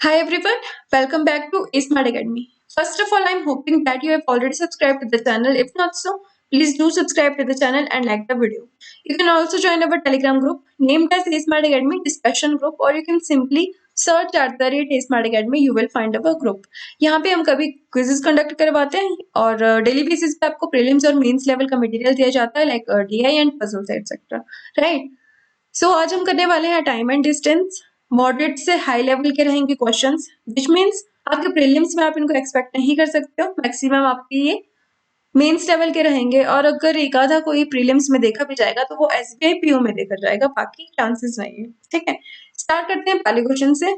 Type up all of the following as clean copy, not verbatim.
Hi everyone, welcome back to Smart Academy. First of all, I'm hoping that you have already subscribed to the channel. If not so, please do subscribe to the channel and like the video. You can also join our Telegram group named as Smart Academy Discussion Group, or you can simply search at the rate Smart Academy. You will find our group. यहाँ पे हम कभी quizzes conduct करवाते हैं और daily basis पे आपको prelims और मेंस लेवल का मटेरियल दिया जाता है like DI and puzzles etcetera, right. So आज हम करने वाले हैं टाइम एंड डिस्टेंस। मॉडरेट से हाई लेवल के रहेंगे क्वेश्चंस, विच मीन्स आपके प्रीलिम्स में आप इनको एक्सपेक्ट नहीं कर सकते हो। मैक्सिमम आपके ये मेंस लेवल के रहेंगे, और अगर एक आधा कोई प्रीलिम्स में देखा भी जाएगा तो वो SBI PO में देखा जाएगा, बाकी चांसेस नहीं है। ठीक है, स्टार्ट करते हैं पहले क्वेश्चन से।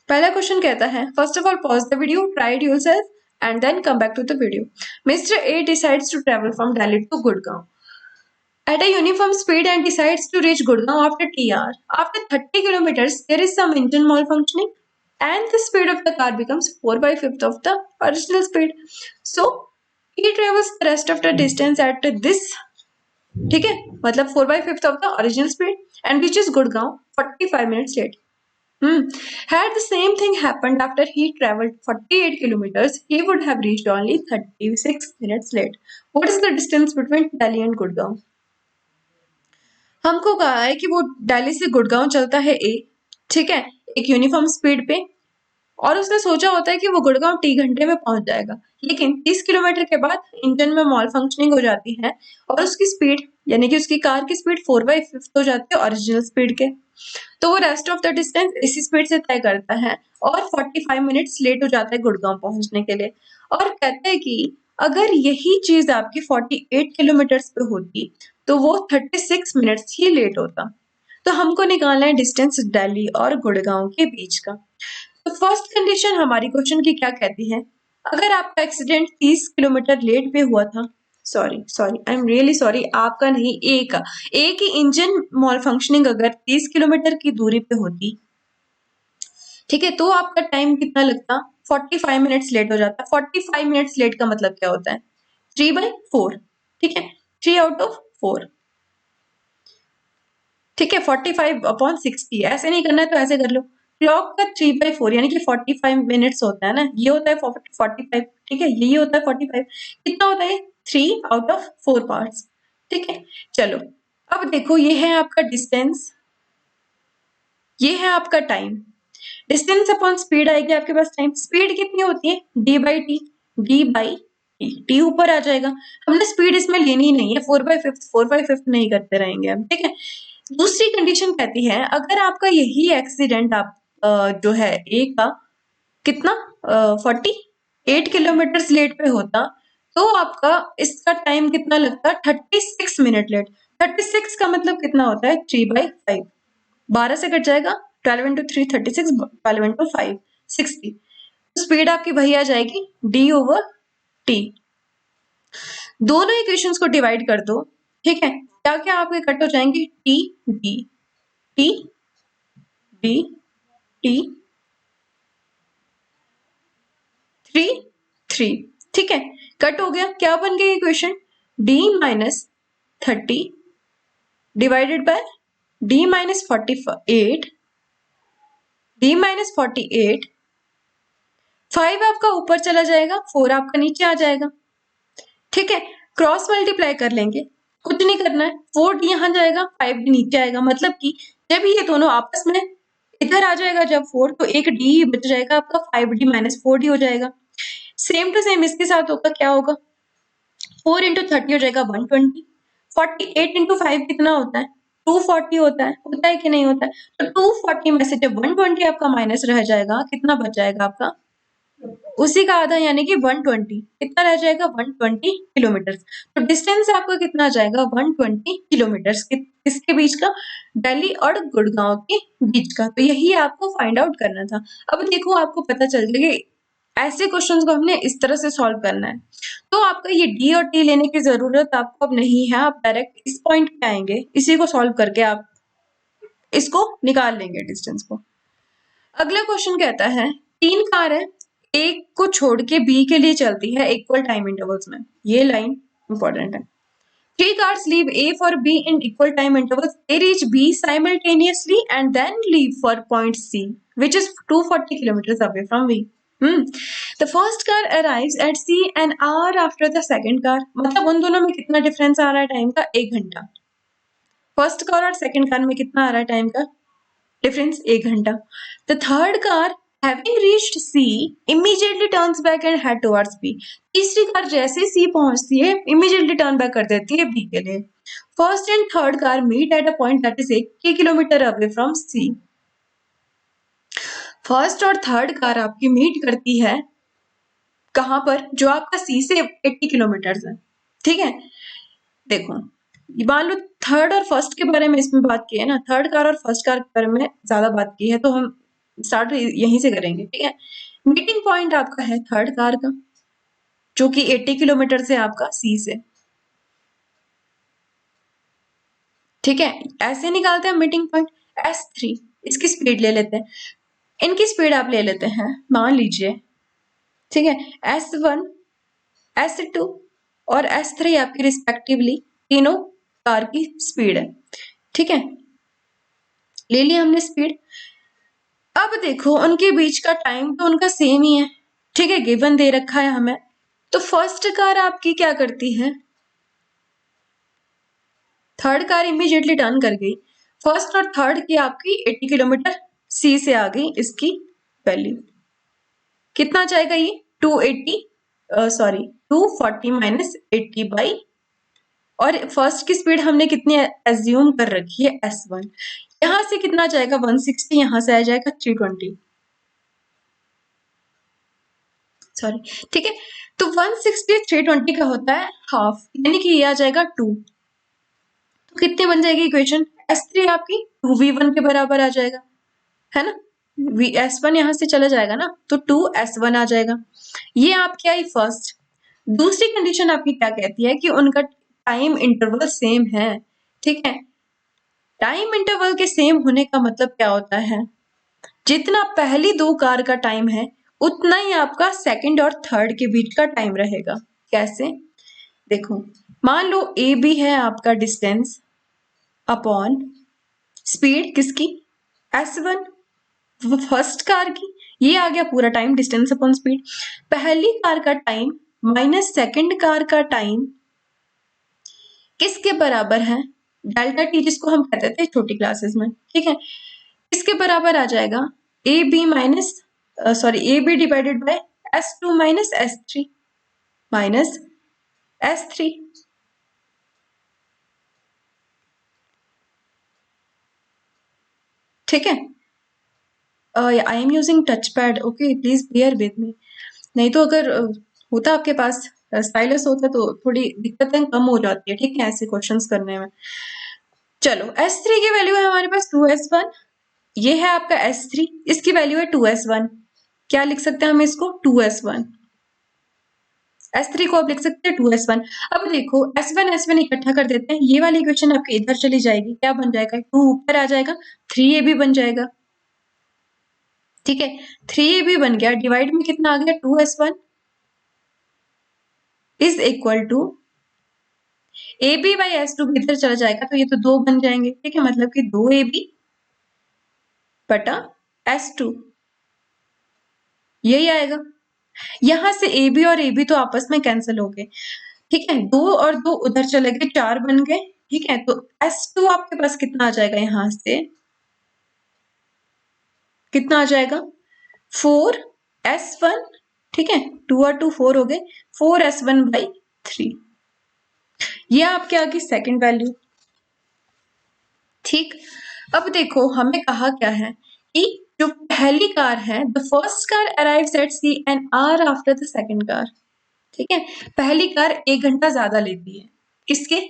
पहला क्वेश्चन कहता है, first of all pause the video, try it yourself and then come back to the video. Mister A decides to travel from Delhi to Gurgaon at a uniform speed and decides to reach Gurgaon after TR. After 30 kilometers, there is some engine malfunctioning and the speed of the car becomes 4 by 5th of the original speed. So, he travels the rest of the distance at this, ठीक है, मतलब 4 by 5th of the original speed and reaches Gurgaon 45 minutes late. Had the same thing happened after he traveled 48 kilometers, he would have reached only 36 minutes late. What is the distance between Delhi and Gurgaon? हमको कहा है कि वो दिल्ली से गुड़गांव चलता है ए, ठीक है, एक यूनिफॉर्म स्पीड पे, और उसने सोचा होता है कि वो गुड़गांव T घंटे में पहुंच जाएगा, लेकिन 30 किलोमीटर के बाद इंजन में मॉल फंक्शनिंग हो जाती है और उसकी स्पीड यानी कि उसकी कार की स्पीड 4/5 हो जाती है ओरिजिनल स्पीड के। तो वो रेस्ट ऑफ द डिस्टेंस इसी स्पीड से तय करता है और 45 मिनट्स लेट हो जाता है गुड़गांव पहुंचने के लिए। और कहते हैं कि अगर यही चीज आपकी 48 किलोमीटर्स पे होती तो वो 36 मिनट्स ही लेट होता। तो हमको निकालना है डिस्टेंस दिल्ली और गुड़गांव के बीच का। तो फर्स्ट कंडीशन हमारी क्वेश्चन की क्या कहती है, अगर आपका एक्सीडेंट 30 किलोमीटर लेट पे हुआ था, sorry I am really sorry, आपका नहीं, ए की इंजन मॉल फंक्शनिंग अगर 30 किलोमीटर की दूरी पे होती, ठीक है, तो आपका टाइम कितना लगता, 45 मिनट्स लेट हो जाता। 45 मिनट्स लेट का मतलब क्या होता है, 3/4, ठीक है, 3 आउट ऑफ 4, ठीक है, 45/60। ऐसे नहीं करना है तो ऐसे कर लो, क्लॉक का 3/4 यानी कि 45 मिनट्स होता है ना, ये होता है 45, ठीक है, यही होता है 45, कितना होता है 3 आउट ऑफ 4 पार्ट्स, ठीक है। चलो अब देखो, ये है आपका डिस्टेंस, ये है आपका टाइम। डिस्टेंस अपॉन स्पीड आएगी आपके पास टाइम। स्पीड कितनी होती है, d/t, d/t, t ऊपर आ जाएगा। हमने स्पीड इसमें लेनी ही नहीं है, 4/5 नहीं करते रहेंगे हम, ठीक है। दूसरी कंडीशन कहती है, अगर आपका यही एक्सीडेंट आप जो है ए का कितना 48 किलोमीटर लेट पे होता, तो आपका इसका टाइम कितना लगता, 36 मिनट लेट। 36 का मतलब कितना होता है, 3/5, 12 से कट जाएगा, 12 into 3 36, 12 into 5 60। स्पीड आपकी वही आ जाएगी d/t। दोनों इक्वेशंस को डिवाइड कर दो, ठीक है, क्या क्या आपके कट हो जाएंगे, t d t d t 3 3, ठीक है, कट हो गया। क्या बन गई equation, d-30 divided by d-48, 5 आपका ऊपर चला जाएगा, 4 आपका नीचे आ जाएगा, ठीक है। क्रॉस मल्टीप्लाई कर लेंगे, कुछ नहीं करना है, 4 यहाँ जाएगा, 5 भी नीचे आएगा, मतलब कि जब ये दोनों आपस में इधर आ जाएगा जब 4, तो एक d बच जाएगा आपका, 5d-4d हो जाएगा। सेम टू सेम इसके साथ होगा, क्या होगा, 4 into 30 हो जाएगा 120, 48 into 5 कितना होता है, 240 होता है कि नहीं होता है। तो 240 में से जब 120 आपका माइनस रह जाएगा, कितना बच जाएगा आपका, उसी का आधा यानी कि 120, कितना रह जाएगा, 120 किलोमीटर। तो डिस्टेंस आपका कितना आ जाएगा, 120 किलोमीटर, किसके बीच का, दिल्ली और गुड़गांव के बीच का। तो यही आपको फाइंड आउट करना था। अब देखो आपको पता चल गया कि ऐसे क्वेश्चंस को हमने इस तरह से सॉल्व करना है। तो आपका ये डी और टी लेने की जरूरत आपको अब नहीं है, आप डायरेक्ट इस पॉइंट पे आएंगे, इसी को सॉल्व करके आप इसको निकाल लेंगे डिस्टेंस को। अगला क्वेश्चन कहता है, 3 कार है, एक को छोड़ के बी के लिए चलती है इक्वल टाइम इंटरवल्स में, ये लाइन इंपॉर्टेंट है। Three cars leave A for B in equal time intervals. They reach B simultaneously and then leave for point C, which is 240 kilometers away from B. The first car arrives at C an hour after the second car. मतलब उन दोनों में कितना difference आ रहा है time का? 1 घंटा. First car और सेकंड कार में कितना आ रहा है टाइम का डिफरेंस? 1 घंटा. The third car having reached C immediately turns back and head towards B. तीसरी कार जैसे C पहुंचती है immediately turn back कर देती है B के लिए. First and third car meet at a point that is 80 kilometre away from C. First और थर्ड कार आपकी मीट करती है कहां पर? जो आपका C से 80 किलोमीटर है. ठीक है, देखो मान लो थर्ड और फर्स्ट के बारे में इसमें बात की है ना, थर्ड कार और फर्स्ट कार के बारे में ज्यादा बात की है, तो हम स्टार्ट यहीं से करेंगे. ठीक है, मीटिंग पॉइंट आपका है थर्ड कार का, जो कि 80 किलोमीटर से आपका सी से. ठीक है, ऐसे निकालते हैं मीटिंग पॉइंट. S3 इसकी स्पीड ले लेते हैं, इनकी स्पीड आप ले लेते हैं, मान लीजिए. ठीक है, S1 S2 और S3 आपकी रिस्पेक्टिवली तीनों कार की स्पीड है. ठीक है, ले लिया हमने स्पीड. अब देखो उनके बीच का टाइम तो उनका सेम ही है. ठीक है, गिवन दे रखा है हमें. तो फर्स्ट कार आपकी क्या करती है? थर्ड कार इमीडिएटली टर्न कर गई. फर्स्ट और थर्ड की आपकी 80 किलोमीटर सी से आ गई. इसकी वैल्यू कितना जाएगा? ये 240 माइनस 80 बाई, और फर्स्ट की स्पीड हमने कितनी एज्यूम कर रखी है? S1. यहां से कितना जाएगा? 160. यहां से आ जाएगा 320. सॉरी, ठीक है, तो 160 320 का होता है हाफ, यानी कि ये आ जाएगा 2. तो कितनी बन जाएगी इक्वेशन? S3 आपकी 2V1 के बराबर आ जाएगा, है ना. S1 यहां से चला जाएगा ना, तो 2S1 आ जाएगा. ये आपकी आई फर्स्ट. दूसरी कंडीशन आपकी क्या कहती है? कि उनका टाइम इंटरवल सेम है. ठीक है, टाइम इंटरवल के सेम होने का मतलब क्या होता है? जितना पहली दो कार का टाइम है उतना ही आपका सेकंड और थर्ड के बीच का टाइम रहेगा. कैसे? देखो, मान लो ए बी है आपका डिस्टेंस अपॉन स्पीड किसकी? S1 फर्स्ट कार की. ये आ गया पूरा टाइम, डिस्टेंस अपॉन स्पीड. पहली कार का टाइम माइनस सेकंड कार का टाइम किसके बराबर है? डेल्टा टी, जिसको हम कहते थे छोटी क्लासेस में. ठीक है, किसके बराबर आ जाएगा? A B minus A B divided by S2 minus S3 minus S3. ठीक है, I am using touch pad, okay, please bear with me. नहीं तो अगर होता आपके पास स्टाइलस होता तो थोड़ी दिक्कतें कम हो जाती है. ठीक है, ऐसे क्वेश्चंस करने में. चलो, S3 की वैल्यू है हमारे पास 2S1. ये है आपका S3, इसकी वैल्यू है 2S1. क्या लिख सकते हैं हम इसको? 2S1. S3 को आप लिख सकते हैं 2S1. अब देखो S1 S1 इकट्ठा कर देते हैं, ये वाली इक्वेशन आपकी इधर चली जाएगी. क्या बन जाएगा? 2 ऊपर आ जाएगा, 3AB बन जाएगा. ठीक है, 3AB बन गया. डिवाइड में कितना आ गया? 2S1 is equal to AB by S2 भी इधर चला जाएगा, तो ये तो 2 बन जाएंगे. ठीक है, मतलब कि 2AB बटा S2 यही आएगा. यहां से AB और AB तो आपस में कैंसिल हो गए. ठीक है, 2 और 2 उधर चले गए, 4 बन गए. ठीक है, तो S2 आपके पास कितना आ जाएगा? यहां से कितना आ जाएगा? 4S1. ठीक है, 2 और 2 4 हो गए, 4S1 बाई 3. ये आपके आ गई सेकेंड वैल्यू. ठीक, अब देखो हमें कहा क्या है कि जो पहली कार है, the first car arrives at C an hour after the second car. ठीक है, पहली कार 1 घंटा ज्यादा लेती है इसके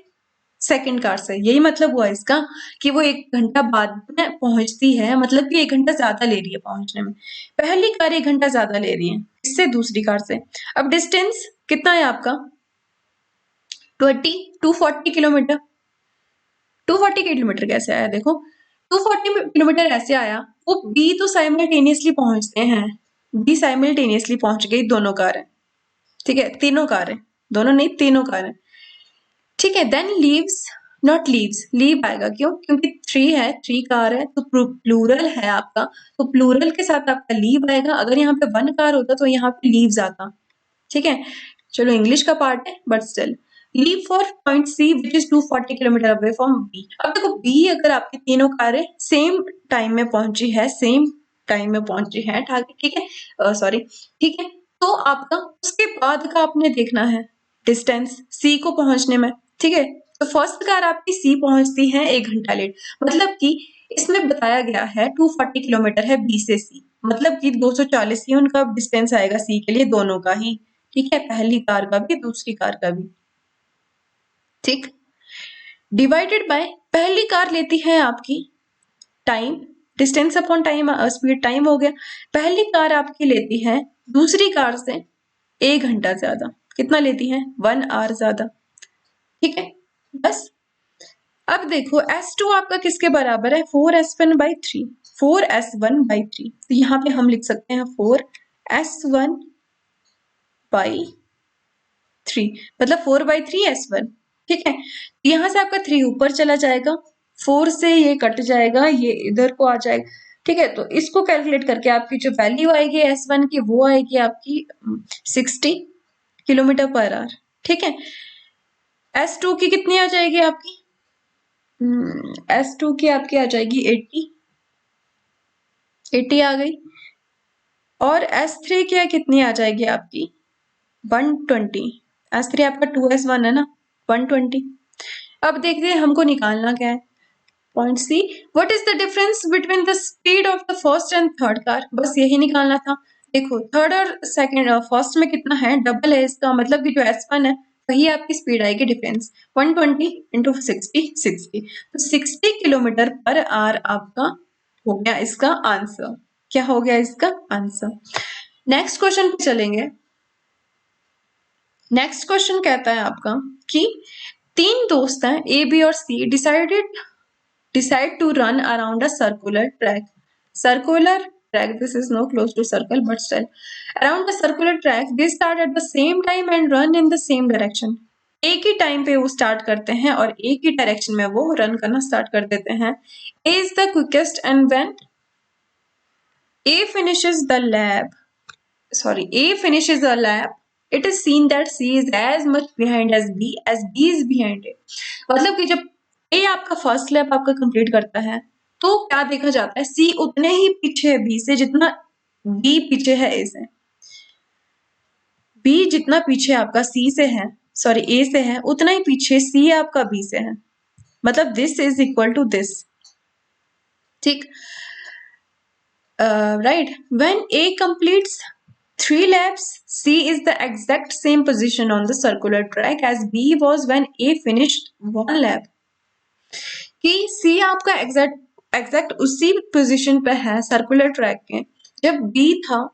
सेकेंड कार से. यही मतलब हुआ इसका कि वो 1 घंटा बाद में पहुंचती है, मतलब कि 1 घंटा ज्यादा ले रही है पहुंचने में. पहली कार 1 घंटा ज्यादा ले रही है इससे दूसरी कार से. अब डिस्टेंस कितना है आपका? 240 किलोमीटर. 240 किलोमीटर कैसे आया? देखो 240 किलोमीटर ऐसे आया, वो बी तो साइमल्टेनियसली पहुंचते हैं. बी साइमल्टेनियसली पहुंच गई, दोनों कारें. ठीक है, तीनों कारें, दोनों नहीं तीनों कारें. ठीक है। Then leaves, not leaves, leave आएगा क्यों? क्योंकि 3 है, 3 कार है तो प्लूरल है आपका, तो प्लूरल के साथ आपका लीव आएगा। अगर यहाँ पे 1 कार होता तो यहाँ पे लीव्स आता। ठीक है, चलो इंग्लिश का पार्ट है but still. Leave for point C which is 240 kilometre away from B. अब देखो बी अगर आपकी तीनों कारें सेम टाइम में पहुंची है, सेम टाइम में पहुंची है, ठीक है, सॉरी, ठीक है, तो आपका उसके बाद का आपने देखना है डिस्टेंस सी को पहुंचने में। ठीक है, तो फर्स्ट कार आपकी सी पहुंचती है 1 घंटा लेट, मतलब कि इसमें बताया गया है 240 किलोमीटर है बी से सी, मतलब कि 240 ही उनका डिस्टेंस आएगा सी के लिए, दोनों का ही। ठीक है, पहली कार का भी दूसरी कार का भी। ठीक, डिवाइडेड बाय पहली कार लेती है आपकी time, distance upon time, speed time हो गया। पहली कार आपकी लेती है दूसरी कार से 1 घंटा ज्यादा। कितना लेती है? 1 आवर ज्यादा। ठीक है, बस। अब देखो S2 आपका किसके बराबर है? 4S1/3, 4S1/3। तो यहाँ पे हम लिख सकते हैं 4S1/3, मतलब 4/3S1। ठीक है, यहाँ से आपका 3 ऊपर चला जाएगा, 4 से ये कट जाएगा, ये इधर को आ जाएगा। ठीक है, तो इसको कैलकुलेट करके आपकी जो वैल्यू आएगी S1 की, वो आएगी आपकी 60 किलोमीटर पर आवर। ठीक है, S2 की कितनी आ जाएगी आपकी? S2 की आपकी आ जाएगी 80 आ गई। और S3 की कितनी आ जाएगी आपकी? 120। S3 आपका 2S1 है ना, 120। अब देखते हैं हमको निकालना क्या है। Point C, what is the difference between the speed of the first and third car? बस यही निकालना था। देखो थर्ड और सेकंड, फर्स्ट में कितना है? डबल है इसका, मतलब कि जो S1 है वही आपकी स्पीड आएगी डिफरेंस। 120 इंटू 60, 60, तो 60 किलोमीटर पर आवर आपका हो गया इसका आंसर। क्या हो गया इसका आंसर? नेक्स्ट क्वेश्चन पे चलेंगे। नेक्स्ट क्वेश्चन कहता है आपका कि 3 दोस्त हैं ए, बी और सी decide to run around a circular track. Circular track, this is no close to circle but still. Around the circular track, they start at the same time and run in the same direction. एक ही time पे वो start करते हैं और एक ही direction में वो run करना स्टार्ट कर देते हैं। A is the quickest and when A finishes the lap, it is seen that C is as much behind as B is behind it. मतलब कि जब A आपका फर्स्ट लैप आपका कंप्लीट करता है तो क्या देखा जाता है? C उतने ही पीछे है B से जितना B पीछे है A से। B जितना पीछे आपका C से है, सॉरी A से है, उतना ही पीछे C आपका B से है। मतलब this is equal to this। ठीक, right, when A completes 3 laps, C is the exact same position on the circular track as B was when A finished 1 lap. कि C आपका एग्जैक्ट उसी position पे है circular track के जब B था,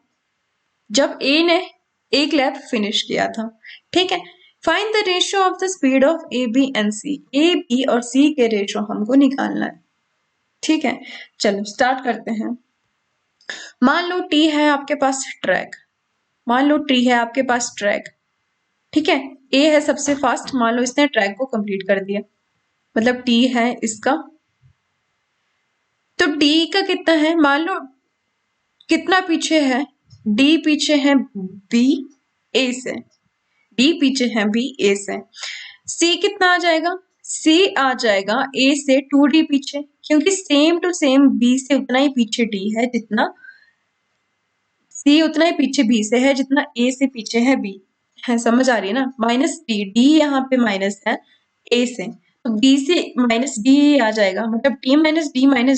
जब A ने 1 लैप फिनिश किया था। ठीक है, find the ratio of the speed of A, B and C। A, B और C के रेशियो हमको निकालना है। ठीक है, चलो स्टार्ट करते हैं। मान लो T है आपके पास ट्रैक, मान लो T है आपके पास ट्रैक। ठीक है, A है सबसे फास्ट, मान लो इसने ट्रैक को कंप्लीट कर दिया, मतलब T है इसका। तो D का कितना है? मान लो कितना पीछे है? D पीछे है B A से, D पीछे है B A से। C कितना आ जाएगा? C आ जाएगा A से 2D पीछे, क्योंकि सेम टू सेम B से उतना ही पीछे D है जितना C उतना ही पीछे B से है जितना A से पीछे है B है। समझ आ रही है ना? माइनस D यहाँ पे माइनस है A से, तो B से माइनस D आ जाएगा, मतलब T माइनस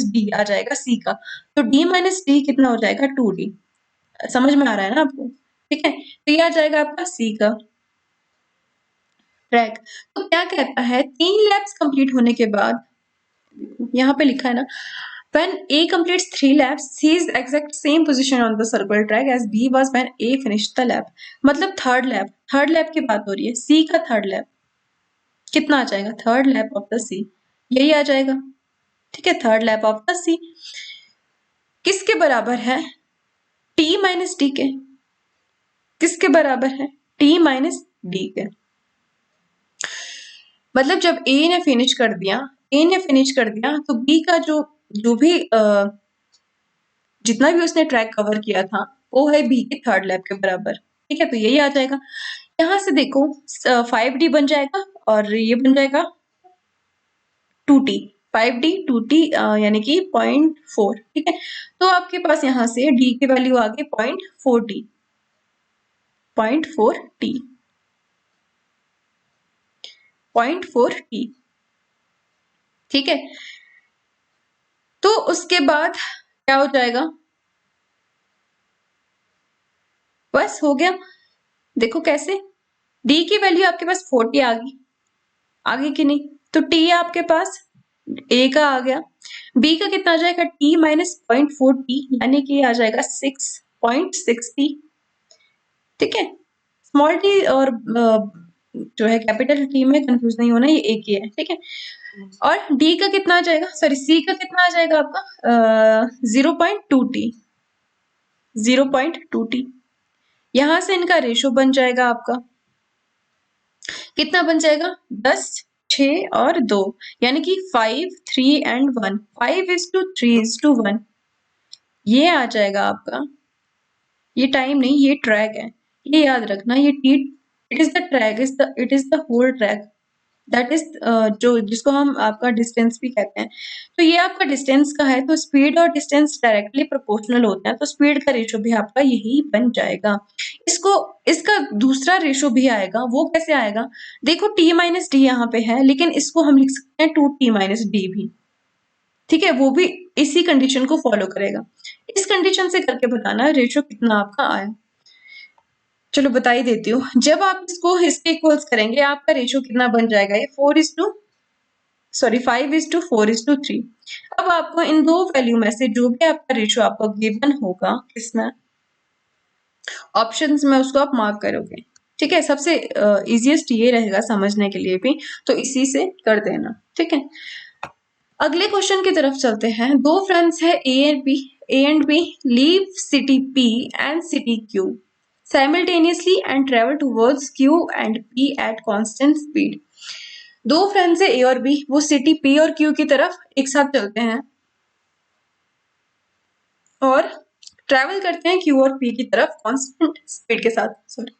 D आ जाएगा C का, तो D माइनस D कितना हो जाएगा? 2D। समझ में आ रहा है ना आपको? ठीक है, तो ये आ जाएगा आपका C का ट्रैक। तो क्या कहता है? 3 लैप्स कंप्लीट होने के बाद, यहाँ पे लिखा है ना, when A completes 3 laps, C is exact same position on the circular track as B was when A finished the lap. मतलब थर्ड लैप की बात हो रही है। C का थर्ड लैप कितना आ जाएगा? Third lap of the C, यही आ जाएगा। ठीक है, third lap of the C किसके बराबर है? T माइनस D के। किसके बराबर है? T माइनस D के। मतलब जब ए ने फिनिश कर दिया तो बी का जो जो भी जितना भी उसने ट्रैक कवर किया था वो है बी के थर्ड लैप के बराबर। ठीक है, तो यही आ जाएगा। यहाँ से देखो 5D बन जाएगा और ये बन जाएगा 2T। 5D 2T यानी कि 0.4। ठीक है, तो आपके पास यहाँ से D की वैल्यू आ गई 0.4T। 0.4T 0.4T। ठीक है, तो उसके बाद क्या हो जाएगा, बस हो गया। देखो कैसे, D की वैल्यू आपके पास 40 आ गई, आगे की नहीं, तो T आपके पास A का आ गया। B का कितना आ जाएगा, T माइनस 0.4T यानी कि आ जाएगा 6.6T। ठीक है, स्मॉल टी और जो है कैपिटल टी में कंफ्यूज नहीं होना, ये एक ही है। ठीक है, और डी का कितना आ जाएगा, सॉरी सी का कितना आ जाएगा आपका 0.2T। 0.2T। यहां से इनका रेशो बन जाएगा आपका कितना बन जाएगा, 10, 6 और 2 यानी कि 5, 3 एंड 1। 5:3:1 ये आ जाएगा आपका। ये टाइम नहीं, ये ट्रैक है, ये याद रखना। ये T it is the track, it is the whole track, that is जो जिसको हम आपका डिस्टेंस भी कहते हैं। तो ये आपका डिस्टेंस का है, तो स्पीड और डिस्टेंस डायरेक्टली प्रोपोर्शनल होते हैं, तो स्पीड का रेशो भी आपका यही बन जाएगा। इसको इसका दूसरा रेशो भी आएगा, वो कैसे आएगा, देखो टी माइनस डी यहाँ पे है, लेकिन इसको हम लिख सकते हैं 2T माइनस डी भी। ठीक है, वो भी इसी कंडीशन को फॉलो करेगा। इस कंडीशन से करके बताना रेशो कितना आपका आया। चलो बता ही देती हूँ, जब आप इसको इसके इक्वल्स करेंगे आपका रेशो कितना बन जाएगा, ये 5:3। अब आपको इन दो वैल्यू में से जो भी आपका रेशो आपको गिवन होगा किसमें, ऑप्शंस में, उसको आप मार्क करोगे। ठीक है, सबसे इजीएस्ट ये रहेगा समझने के लिए भी, तो इसी से कर देना। ठीक है, अगले क्वेश्चन की तरफ चलते हैं। दो फ्रेंड्स है A and B leave city P and city Q simultaneously and travel towards Q and P at constant speed। दो फ्रेंड्स है ए और बी, वो सिटी पी और क्यू की तरफ एक साथ चलते हैं और ट्रेवल करते हैं क्यू और पी की तरफ कांस्टेंट स्पीड के साथ। Sorry,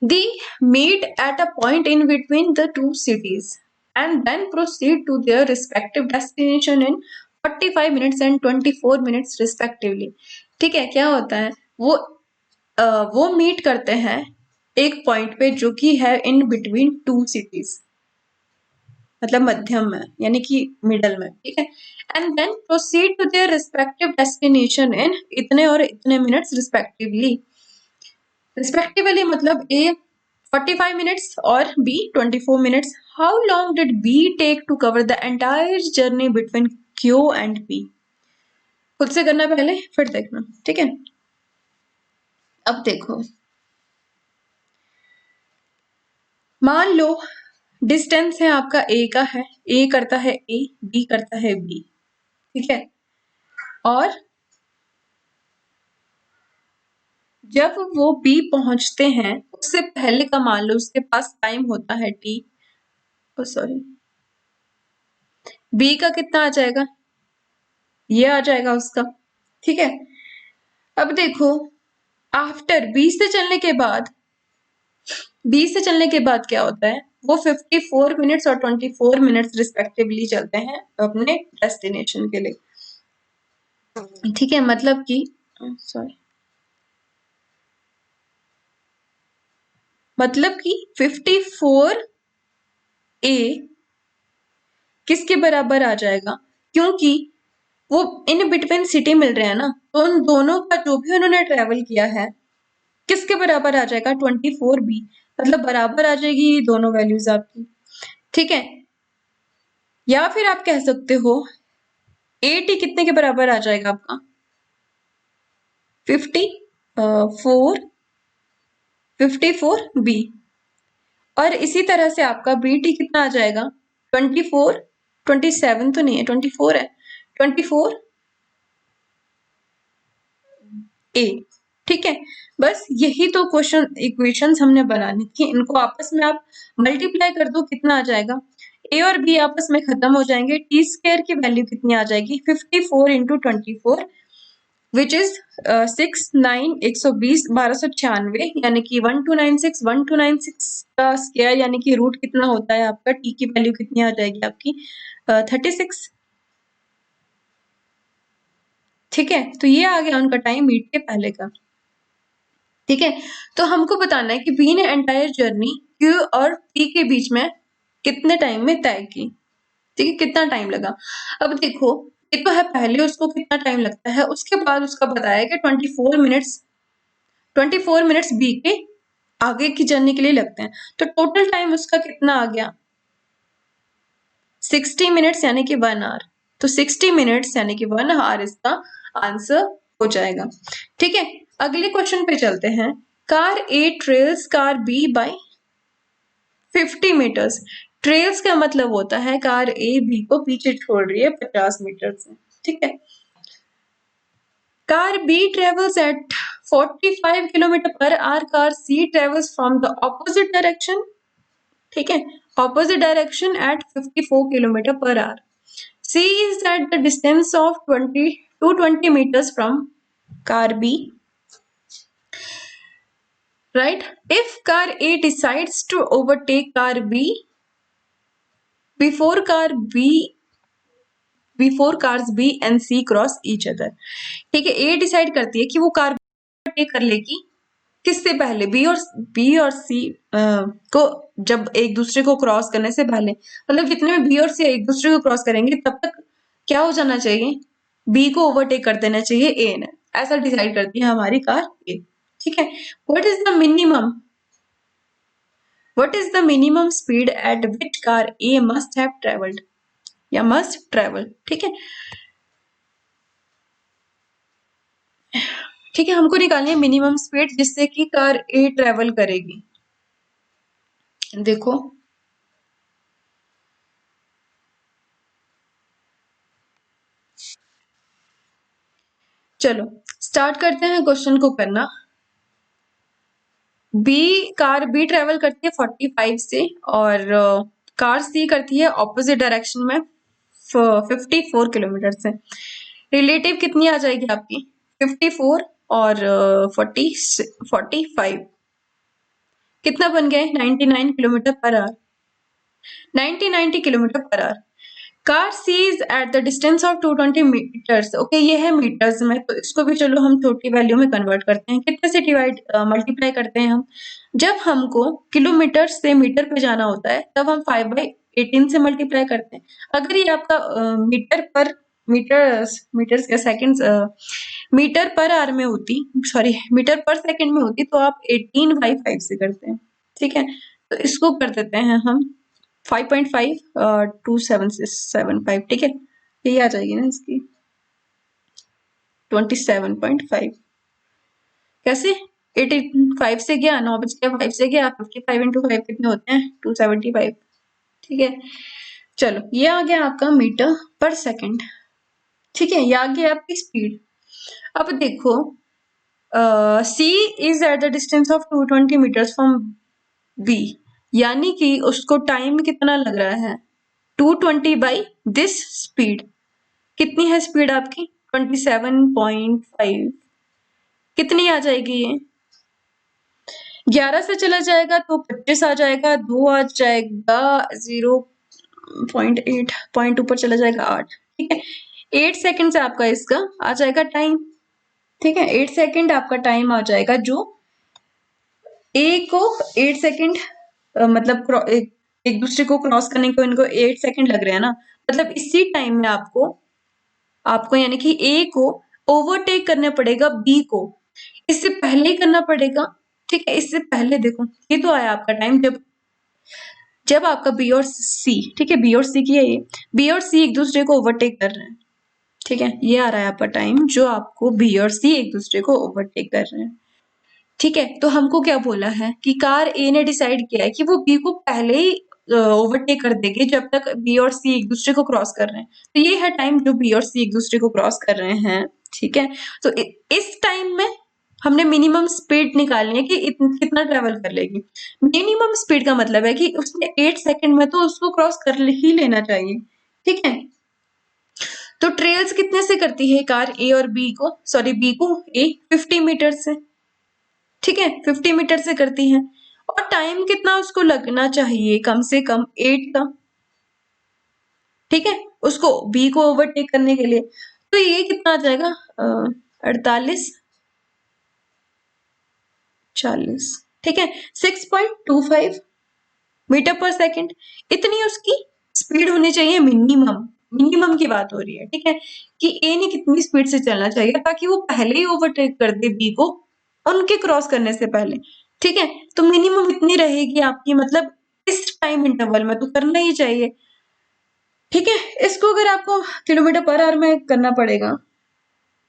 they meet at a point in between the two cities and then proceed to their respective destination in 45 minutes and 24 minutes respectively। ठीक है, क्या होता है, वो मीट करते हैं एक पॉइंट पे जो कि है इन बिटवीन टू सिटीज, मतलब मध्यम में यानी कि मिडल में। ठीक है, and then proceed to their respective destination in इतने और इतने मिनट्स रिस्पेक्टिवली। मतलब ए 45 मिनट्स और B 24 minutes. How long did B take to cover the entire journey between Q and P. खुद से करना पहले फिर देखना। ठीक है, अब देखो, मान लो डिस्टेंस है आपका ए का है, ए करता है ए, बी करता है बी। ठीक है, और जब वो बी पहुंचते हैं उससे पहले का मान लो उसके पास टाइम होता है टी, सॉरी, बी का कितना आ जाएगा, ये आ जाएगा उसका। ठीक है, अब देखो आफ्टर 20 से चलने के बाद क्या होता है, वो 54 मिनट्स और 24 मिनट्स रिस्पेक्टिवली चलते हैं अपने डेस्टिनेशन के लिए। ठीक है, मतलब कि सॉरी, मतलब कि 54 ए किसके बराबर आ जाएगा, क्योंकि वो इन बिटवीन सिटी मिल रहे हैं ना, तो उन दोनों का जो भी उन्होंने ट्रेवल किया है किसके बराबर आ जाएगा, 24B। मतलब बराबर आ जाएगी ये दोनों वैल्यूज आपकी। ठीक है, या फिर आप कह सकते हो 80 कितने के बराबर आ जाएगा आपका, 54B। और इसी तरह से आपका BT कितना आ जाएगा, 24, 27 तो नहीं है, 24 है, 24A। ठीक है, बस यही तो क्वेश्चन इक्वेशंस हमने बनानी थी। इनको आपस में आप मल्टीप्लाई कर दो, कितना आ जाएगा, ए और बी आपस में खत्म हो जाएंगे। टी स्क्वायर की वैल्यू कितनी आ जाएगी, 54 इंटू 24 विच इज 6 9 120 1296, यानी कि 1296 का स्क्वायर यानी कि रूट कितना होता है आपका, टी की वैल्यू कितनी आ जाएगी आपकी 36। ठीक है, तो ये आ गया उनका टाइम मीट के पहले का। ठीक है, तो हमको बताना है कि बी ने एंटायर जर्नी क्यू और पी के बीच में कितने टाइम में तय की। ठीक है, कितना टाइम लगा। अब देखो, ये तो है पहले उसको कितना टाइम लगता है, उसके बाद उसका बताया कि 24 मिनट्स बी के आगे की जर्नी के लिए लगते हैं। तो टोटल टाइम उसका कितना आ गया, 60 मिनट्स यानी कि 1 आवर। तो 60 मिनट्स यानी कि 1 आवर इसका आंसर हो जाएगा। ठीक है, अगले क्वेश्चन पे चलते हैं। Car A trails car B by 50 metres. Trails का मतलब होता है कार ए बी को पीछे छोड़ रही है 50 मीटर से। ठीक है, car B travels at 45 kilometre per hour, car C travels from the opposite direction. ठीक है, opposite direction at 54 kilometre per hour. C is at the distance of 220 meters from car B. Right? If car A decides to overtake car B before cars B and C cross each other. ठीक है, A decide करती है कि वो car overtake कर लेगी किससे पहले, बी और सी को जब एक दूसरे को क्रॉस करने से पहले, मतलब जितने में बी और सी एक दूसरे को क्रॉस करेंगे तब तक क्या हो जाना चाहिए, बी को ओवरटेक कर देना चाहिए ए ने। ऐसा डिसाइड करती है हमारी कार ए। ठीक है, what is the minimum speed at which car A must have travelled या मस्ट ट्रेवल। ठीक है, ठीक है, हमको निकालनी है मिनिमम स्पीड जिससे कि कार ए ट्रेवल करेगी। देखो, चलो स्टार्ट करते हैं क्वेश्चन को करना। कार बी ट्रेवल करती है 45 से और कार सी करती है ऑपोजिट डायरेक्शन में 54 किलोमीटर से। रिलेटिव कितनी आ जाएगी आपकी, 54 और 45 कितना बन गया है, 99 kilometre per hour, 90 kilometre per hour. Car C is at the distance of 220 metres. Okay, ये है मीटर्स में, तो इसको भी चलो हम छोटी वैल्यू में कन्वर्ट करते हैं। कितने से मल्टीप्लाई करते हैं हम, जब हमको किलोमीटर से मीटर पे जाना होता है तब हम 5/18 से मल्टीप्लाई करते हैं। अगर ये आपका मीटर्स या सेकंड्स मीटर पर आवर में होती, सॉरी मीटर पर सेकंड में होती, तो आप 18/5 से करते हैं। ठीक है, तो इसको कर देते हैं हम 5.52775। ठीक है, यही आ जाएगी ना इसकी 27.5। कैसे, 85 से गया, 9 बज के 5 से गया, 55 इंटू 5 कितने होते हैं, 275। ठीक है, चलो ये आ गया आपका मीटर पर सेकंड। ठीक है, ये आ गया आपकी स्पीड। अब देखो, C is at the distance of 220 metres from B, यानी कि उसको टाइम कितना लग रहा है, 220 बाई दिस स्पीड। कितनी है स्पीड आपकी, 27.5। कितनी आ जाएगी ये, 11 से चला जाएगा तो 25 आ जाएगा, 2 आ जाएगा, 0.8 पॉइंट ऊपर चला जाएगा 8। ठीक है, 8 सेकंड से आपका इसका आ जाएगा टाइम। ठीक है, 8 सेकंड आपका टाइम आ जाएगा, जो ए को 8 सेकंड मतलब एक दूसरे को क्रॉस करने को इनको 8 सेकंड लग रहे हैं ना, मतलब इसी टाइम में आपको यानी कि ए को ओवरटेक करना पड़ेगा बी को, इससे पहले ही करना पड़ेगा। ठीक है, इससे पहले देखो, ये तो आया आपका टाइम जब आपका बी और सी, ठीक है, बी और सी की है ये, बी और सी एक दूसरे को ओवरटेक कर रहे हैं। ठीक है, ये आ रहा है आपका टाइम जो आपको बी और सी एक दूसरे को ओवरटेक कर रहे हैं। ठीक है, तो हमको क्या बोला है कि कार ए ने डिसाइड किया है कि वो बी को पहले ही ओवरटेक कर देंगे जब तक बी और सी एक दूसरे को क्रॉस कर रहे हैं। तो ये है टाइम जो बी और सी एक दूसरे को क्रॉस कर रहे हैं। ठीक है, तो इस टाइम में हमने मिनिमम स्पीड निकालनी है कि कितना ट्रेवल कर लेगी। मिनिमम स्पीड का मतलब है कि उसने 8 सेकंड में तो उसको क्रॉस कर ही लेना चाहिए, ठीक है। तो ट्रेल्स कितने से करती है कार ए और बी को, सॉरी बी को ए 50 मीटर से, ठीक है, 50 मीटर से करती है। और टाइम कितना उसको लगना चाहिए, कम से कम 8 का, ठीक है, उसको बी को ओवरटेक करने के लिए। तो ये कितना आ जाएगा 48 40, ठीक है, 6.25 मीटर पर सेकंड, इतनी उसकी स्पीड होनी चाहिए मिनिमम। मिनिमम की बात हो रही है, ठीक है, कि ए ने कितनी स्पीड से चलना चाहिए ताकि वो पहले ही ओवरटेक कर दे बी को उनके क्रॉस करने से पहले, ठीक है। तो मिनिमम इतनी रहेगी आपकी, मतलब इस टाइम इंटरवल में तो करना ही चाहिए, ठीक है। इसको अगर आपको किलोमीटर पर आवर में करना पड़ेगा,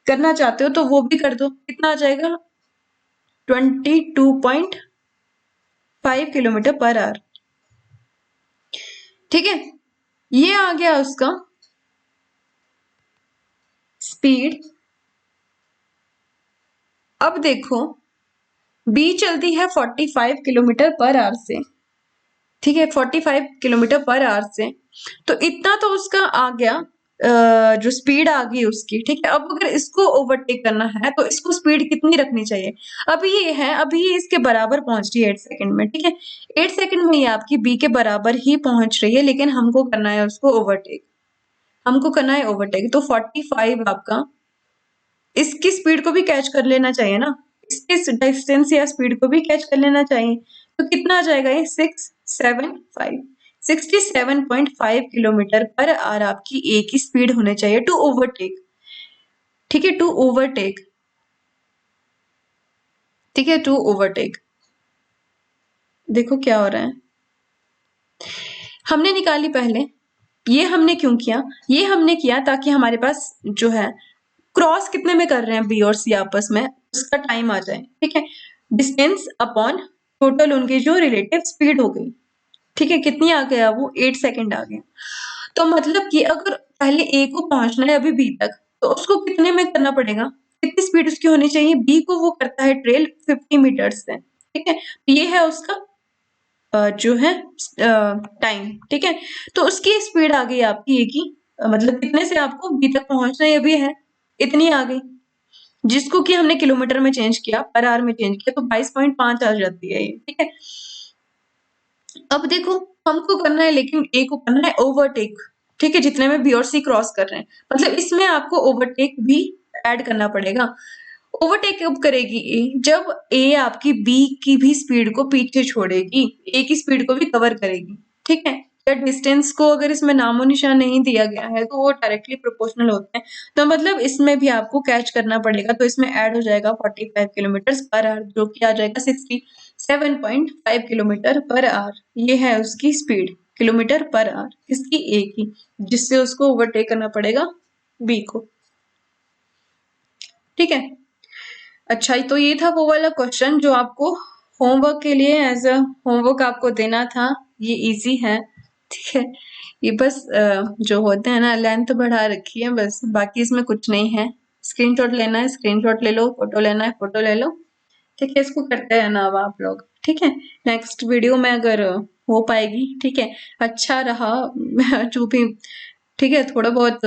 करना चाहते हो तो वो भी कर दो, कितना आ जाएगा 22.5 किलोमीटर पर आवर, ठीक है। ये आ गया उसका स्पीड। अब देखो बी चलती है 45 किलोमीटर पर आवर से, ठीक है, 45 किलोमीटर पर आवर से। तो इतना तो उसका आ गया, जो स्पीड आ गई उसकी, ठीक है। अब अगर इसको ओवरटेक करना है तो इसको स्पीड कितनी रखनी चाहिए, अभी ये है, अभी ये इसके बराबर पहुंच रही है 8 सेकंड में, ठीक है। 8 सेकंड में ये आपकी बी के बराबर ही पहुंच रही है, लेकिन हमको करना है उसको ओवरटेक, हमको करना है ओवरटेक। तो 45 आपका इसकी स्पीड को भी कैच कर लेना चाहिए ना, इसकी डिस्टेंस या स्पीड को भी कैच कर लेना चाहिए। तो कितना आ जाएगा ये 67.5 किलोमीटर पर आवर आपकी ए की स्पीड होने चाहिए टू ओवरटेक, ठीक है, टू ओवरटेक, ठीक है, टू ओवरटेक। देखो क्या हो रहा है, हमने निकाली पहले, ये हमने क्यों किया, ये हमने किया ताकि हमारे पास जो है क्रॉस कितने में कर रहे हैं बी और सी आपस में, उसका टाइम आ जाए, ठीक है। डिस्टेंस अपॉन टोटल उनकी जो रिलेटिव स्पीड हो गई, ठीक है, कितनी आ गया वो 8 सेकंड आ गया। तो मतलब कि अगर पहले ए को पहुंचना है अभी बी तक, तो उसको कितने में करना पड़ेगा, कितनी स्पीड उसकी होनी चाहिए, बी को वो करता है ट्रेल 50 मीटर से, ठीक है। ये है उसका जो है टाइम, ठीक है। तो उसकी स्पीड आ गई आपकी ए की, मतलब कितने से आपको बी तक पहुंचना ये भी है, इतनी आ गई, जिसको कि हमने किलोमीटर में चेंज किया, पर आवर में चेंज किया, तो 22.5 आ जाती है ये, ठीक है। अब देखो हमको करना है, लेकिन ए को करना है ओवरटेक, ठीक है, जितने में बी और सी क्रॉस कर रहे हैं, मतलब इसमें आपको ओवरटेक भी ऐड करना पड़ेगा। ओवरटेक कब करेगी ए, जब ए आपकी बी की भी स्पीड को पीछे छोड़ेगी, ए की स्पीड को भी कवर करेगी, ठीक है। या डिस्टेंस को अगर इसमें नामो निशान नहीं दिया गया है तो वो डायरेक्टली प्रोपोर्शनल होते हैं, तो मतलब इसमें भी आपको कैच करना पड़ेगा। तो इसमें ऐड हो जाएगा 45 किलोमीटर पर आवर, जो कि आ जाएगा 67.5 किलोमीटर पर आवर। ये है उसकी स्पीड किलोमीटर पर आवर, किसकी ए की, जिससे उसको ओवरटेक करना पड़ेगा बी को, ठीक है। अच्छा, तो ये था वो वाला क्वेश्चन जो आपको होमवर्क के लिए एज अ होमवर्क आपको देना था। ये इजी है, ठीक है। ये बस जो होते हैं ना लेंथ बढ़ा रखी है बस, बाकी इसमें कुछ नहीं है। स्क्रीनशॉट लेना है स्क्रीनशॉट ले लो, फोटो लेना है फोटो ले लो, ठीक है। इसको करते रहना अब आप लोग, ठीक है। नेक्स्ट वीडियो में अगर हो पाएगी, ठीक है, अच्छा रहा जो भी, ठीक है, थोड़ा बहुत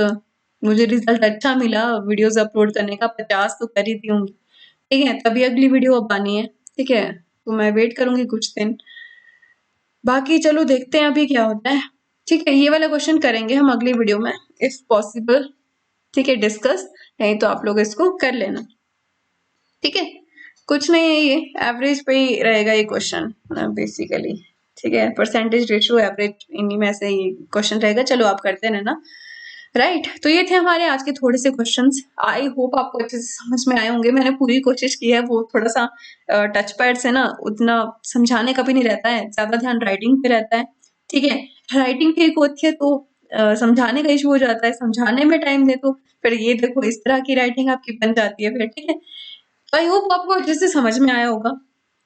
मुझे रिजल्ट अच्छा मिला वीडियोस अपलोड करने का, 50 तो कर ही दी होंगी, ठीक है, तभी अगली वीडियो अब आनी है, ठीक है। तो मैं वेट करूंगी कुछ दिन, बाकी चलो देखते हैं अभी क्या होता है, ठीक है। ये वाला क्वेश्चन करेंगे हम अगली वीडियो में इफ पॉसिबल, ठीक है, डिस्कस, नहीं तो आप लोग इसको कर लेना, ठीक है। कुछ नहीं है, ये एवरेज पे ही रहेगा ये क्वेश्चन बेसिकली, ठीक है। परसेंटेज रेशियो एवरेज इन्हीं में से ये क्वेश्चन रहेगा, चलो आप करते रहना, राइट। तो ये थे हमारे आज के थोड़े से क्वेश्चंस, आई होप आपको अच्छे से समझ में आए होंगे। मैंने पूरी कोशिश की है, वो थोड़ा सा टच पैड से ना उतना समझाने का भी नहीं रहता है, ज्यादा ध्यान राइटिंग पे रहता है, ठीक है। राइटिंग ठीक होती है तो समझाने का इशू हो जाता है, समझाने में टाइम दे तो फिर ये देखो इस तरह की राइटिंग आपकी बन जाती है फिर, ठीक है। आई होप आपको अच्छे से समझ में आया होगा,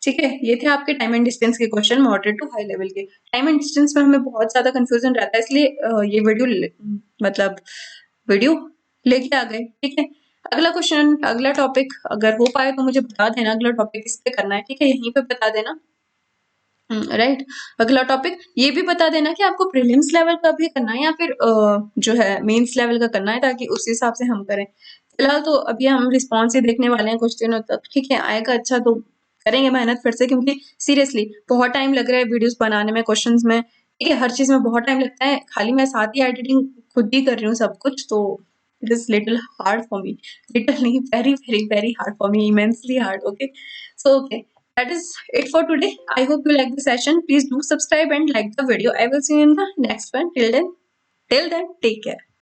ठीक है। ये थे आपके टाइम एंड डिस्टेंस के question, moderate to high level के। टाइम एंड डिस्टेंस में हमें बहुत ज्यादा कंफ्यूजन रहता है, इसलिए ये वीडियो मतलब वीडियो लेके आ गए, ठीक है। अगला क्वेश्चन, अगला टॉपिक अगर हो पाए तो मुझे बता देना, अगला टॉपिक किस पे करना है, ठीक है, यहीं पे बता देना। राइट। अगला टॉपिक ये भी बता देना कि आपको प्रीलिम्स लेवल का भी करना है या फिर जो है मेंस लेवल का करना है, ताकि उस हिसाब से हम करें। फिलहाल तो अभी हम रिस्पॉन्स ही देखने वाले हैं कुछ दिनों तक, ठीक है, आएगा अच्छा तो करेंगे मेहनत फिर से, क्योंकि सीरियसली बहुत टाइम लग रहा है वीडियोस बनाने में, क्वेश्चंस में, ठीक है, हर चीज में बहुत टाइम लगता है। खाली मैं साथ ही एडिटिंग खुद ही कर रही हूँ सब कुछ, तो it is little hard for me, little नहीं, very very very hard for me, immensely hard, okay? So okay, that is it for today. I hope you like the session. Please do subscribe and like the video. I will see you in the next one. Till then, take care.